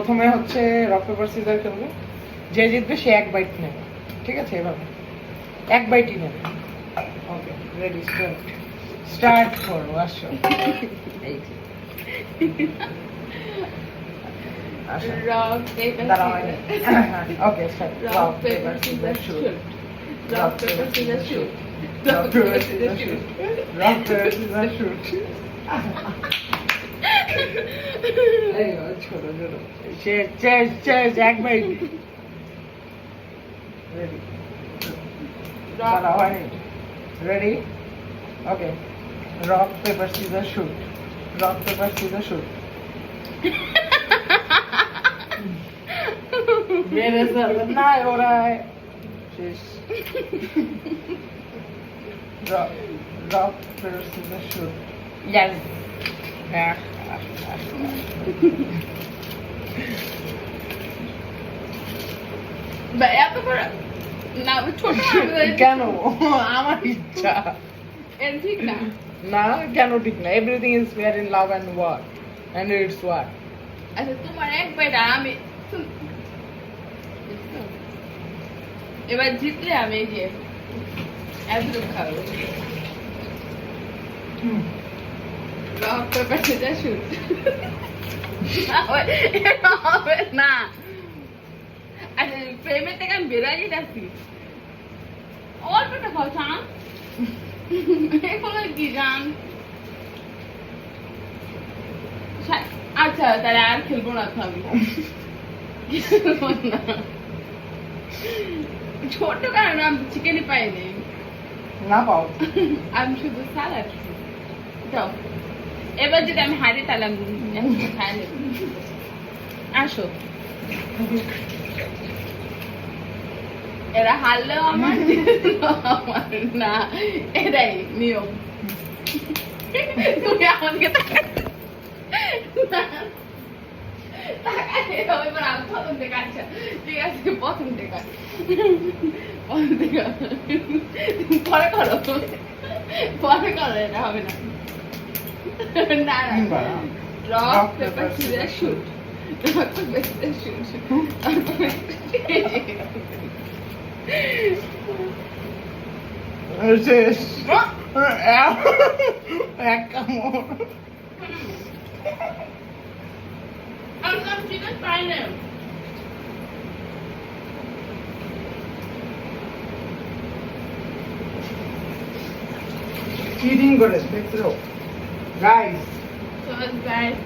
প্রথমে হচ্ছে rock paper caesar খেলবো, যে জিতবে সে এক বাইট নেবে, ঠিক আছে? এভাবে এক বাইটই নেবে। ওকে, রেডি, স্টার্ট করো, আসো। এই যে আসো, রক পেপার দাঁড়াও। Okay, start. Rock paper scissor shoot, rock paper scissor shoot, rock paper scissor shoot, rock paper scissor shoot. এই ছোট ছোট চেস এক বাইট। রেডি, দাঁড়াও, হয়নি। Ready, okay. Rock paper scissor shoot, rock paper scissor shoot. বেড়েছে না, ওরা শেষ। Rock paper scissor shoot. Yes, এত বড় না, ছোট কেন? আমার ইচ্ছা। এর ঠিক না। না, কেন ঠিক না? Everything is fair in love and war, and it's war. আচ্ছা, তোমার এক বাইট আর আমি এবার জিতলে আমি এই যে এতটুকু খাবো। Rock paper scissor shoot. হবে না। আচ্ছা, প্রেমের থেকে আমি বেরোয় যেতেছি। অল্পটা খাও, চান এগুলো কি জান? আচ্ছা, তাহলে আর খেলবো না তো আমি। ছোট কারণ আমি চিকেনই পাইনি, না পাও, আমি শুধু স্যালাড। যাও, এবার যদি আমি হারি তাহলে আমি খাই নেব। আসো, এরা হারলেও আমার, আমার না, এটাই নিয়ম। তুমি আমাকে প্রথম থেকে, আচ্ছা ঠিক আছে, প্রথম থেকে পরে করো, পরে করো, এটা হবে না। না না, rock paper scissor shoot, rock paper scissor shoot. শেষ। এক কামড়। আমি সব চিকেন পাই না। চিটিং করে দেখছো guys? So guys,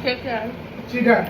take care. Cheater.